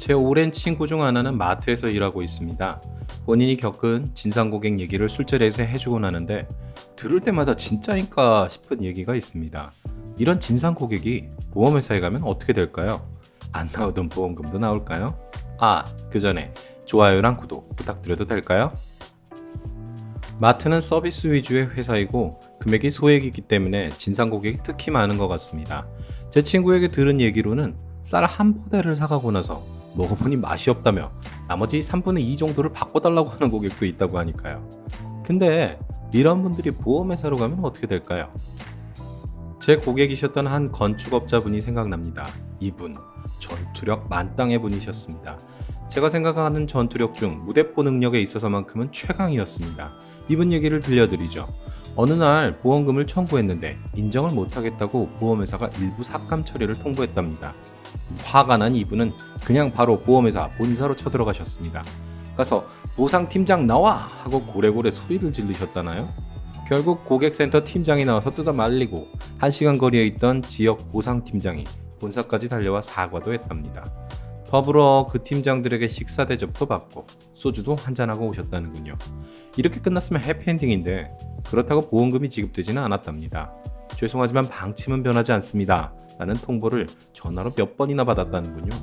제 오랜 친구 중 하나는 마트에서 일하고 있습니다. 본인이 겪은 진상 고객 얘기를 술자리에서 해주곤 하는데 들을 때마다 진짜인가 싶은 얘기가 있습니다. 이런 진상 고객이 보험회사에 가면 어떻게 될까요? 안 나오던 보험금도 나올까요? 그 전에 좋아요랑 구독 부탁드려도 될까요? 마트는 서비스 위주의 회사이고 금액이 소액이기 때문에 진상 고객이 특히 많은 것 같습니다. 제 친구에게 들은 얘기로는 쌀 한 포대를 사가고 나서 먹어보니 맛이 없다며 나머지 3분의 2 정도를 바꿔달라고 하는 고객도 있다고 하니까요. 근데 이런 분들이 보험회사로 가면 어떻게 될까요? 제 고객이셨던 한 건축업자분이 생각납니다. 이분 전투력 만땅의 분이셨습니다. 제가 생각하는 전투력 중 무대포 능력에 있어서만큼은 최강이었습니다. 이분 얘기를 들려드리죠. 어느 날 보험금을 청구했는데 인정을 못하겠다고 보험회사가 일부 삭감 처리를 통보했답니다. 화가 난 이분은 그냥 바로 보험회사 본사로 쳐들어가셨습니다. 가서 보상팀장 나와! 하고 고래고래 소리를 지르셨다나요? 결국 고객센터 팀장이 나와서 뜯어 말리고 1시간 거리에 있던 지역 보상팀장이 본사까지 달려와 사과도 했답니다. 더불어 그 팀장들에게 식사 대접도 받고 소주도 한잔하고 오셨다는군요. 이렇게 끝났으면 해피엔딩인데 그렇다고 보험금이 지급되지는 않았답니다. 죄송하지만 방침은 변하지 않습니다. 라는 통보를 전화로 몇 번이나 받았다는군요.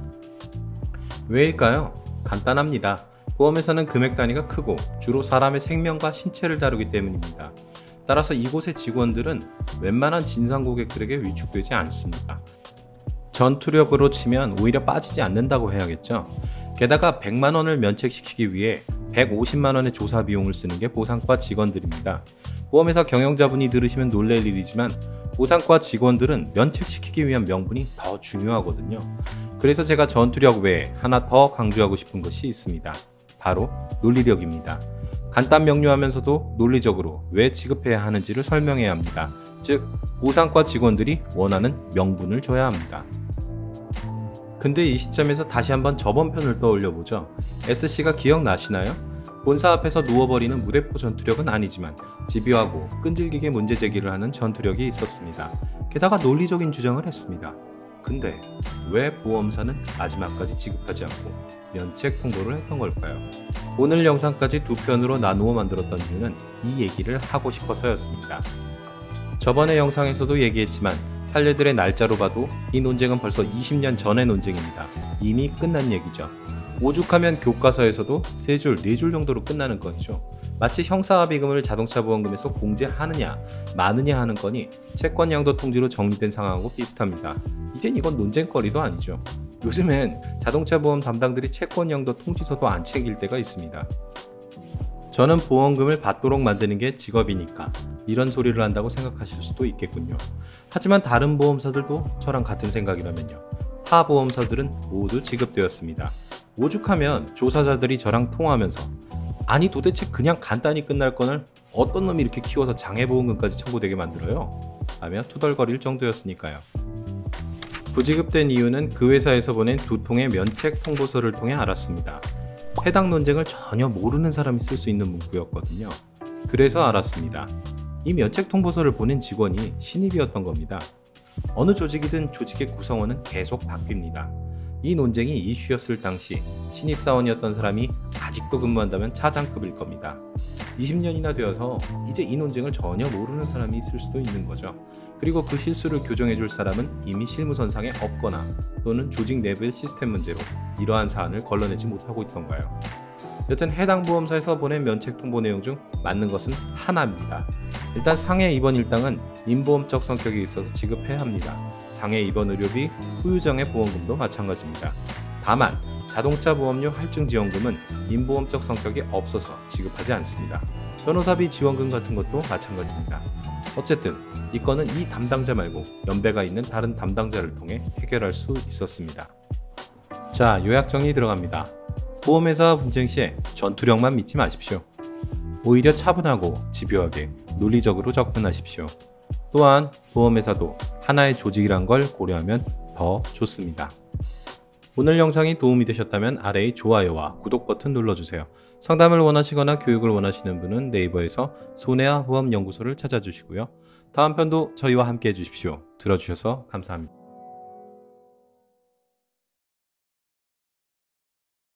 왜일까요? 간단합니다. 보험회사는 금액 단위가 크고 주로 사람의 생명과 신체를 다루기 때문입니다. 따라서 이곳의 직원들은 웬만한 진상 고객들에게 위축되지 않습니다. 전투력으로 치면 오히려 빠지지 않는다고 해야겠죠. 게다가 100만원을 면책시키기 위해 150만원의 조사 비용을 쓰는 게 보상과 직원들입니다. 보험회사 경영자분이 들으시면 놀랄 일이지만 보상과 직원들은 면책시키기 위한 명분이 더 중요하거든요. 그래서 제가 전투력 외에 하나 더 강조하고 싶은 것이 있습니다. 바로 논리력입니다. 간단 명료하면서도 논리적으로 왜 지급해야 하는지를 설명해야 합니다. 즉, 보상과 직원들이 원하는 명분을 줘야 합니다. 근데 이 시점에서 다시 한번 저번 편을 떠올려보죠. S씨가 기억나시나요? 본사 앞에서 누워버리는 무대포 전투력은 아니지만 집요하고 끈질기게 문제 제기를 하는 전투력이 있었습니다. 게다가 논리적인 주장을 했습니다. 근데 왜 보험사는 마지막까지 지급하지 않고 면책 통보를 했던 걸까요? 오늘 영상까지 두 편으로 나누어 만들었던 이유는 이 얘기를 하고 싶어서였습니다. 저번에 영상에서도 얘기했지만 판례들의 날짜로 봐도 이 논쟁은 벌써 20년 전의 논쟁입니다. 이미 끝난 얘기죠. 오죽하면 교과서에서도 3줄, 4줄 정도로 끝나는 건이죠. 마치 형사합의금을 자동차 보험금에서 공제하느냐 마느냐 하는 건이 채권양도 통지로 정리된 상황하고 비슷합니다. 이젠 이건 논쟁거리도 아니죠. 요즘엔 자동차 보험 담당들이 채권양도 통지서도 안 챙길 때가 있습니다. 저는 보험금을 받도록 만드는 게 직업이니까 이런 소리를 한다고 생각하실 수도 있겠군요. 하지만 다른 보험사들도 저랑 같은 생각이라면요. 타 보험사들은 모두 지급되었습니다. 오죽하면 조사자들이 저랑 통화하면서 아니 도대체 그냥 간단히 끝날 건을 어떤 놈이 이렇게 키워서 장애보험금까지 청구되게 만들어요? 하며 투덜거릴 정도였으니까요. 부지급된 이유는 그 회사에서 보낸 2통의 면책 통보서를 통해 알았습니다. 해당 논쟁을 전혀 모르는 사람이 쓸 수 있는 문구였거든요. 그래서 알았습니다. 이 면책 통보서를 보낸 직원이 신입이었던 겁니다. 어느 조직이든 조직의 구성원은 계속 바뀝니다. 이 논쟁이 이슈였을 당시 신입사원이었던 사람이 아직도 근무한다면 차장급일 겁니다. 20년이나 되어서 이제 이 논쟁을 전혀 모르는 사람이 있을 수도 있는 거죠. 그리고 그 실수를 교정해줄 사람은 이미 실무선상에 없거나 또는 조직 내부의 시스템 문제로 이러한 사안을 걸러내지 못하고 있던가요. 여튼 해당 보험사에서 보낸 면책 통보 내용 중 맞는 것은 하나입니다. 일단 상해 입원 일당은 인보험적 성격이 있어서 지급해야 합니다. 상해 입원 의료비, 후유장애 보험금도 마찬가지입니다. 다만 자동차 보험료 할증 지원금은 인보험적 성격이 없어서 지급하지 않습니다. 변호사비 지원금 같은 것도 마찬가지입니다. 어쨌든 이 건은 이 담당자 말고 연배가 있는 다른 담당자를 통해 해결할 수 있었습니다. 자, 요약 정리 들어갑니다. 보험회사 분쟁 시에 전투력만 믿지 마십시오. 오히려 차분하고 집요하게 논리적으로 접근하십시오. 또한 보험회사도 하나의 조직이란 걸 고려하면 더 좋습니다. 오늘 영상이 도움이 되셨다면 아래의 좋아요와 구독 버튼 눌러주세요. 상담을 원하시거나 교육을 원하시는 분은 네이버에서 손해와 보험연구소를 찾아주시고요. 다음 편도 저희와 함께 해주십시오. 들어주셔서 감사합니다.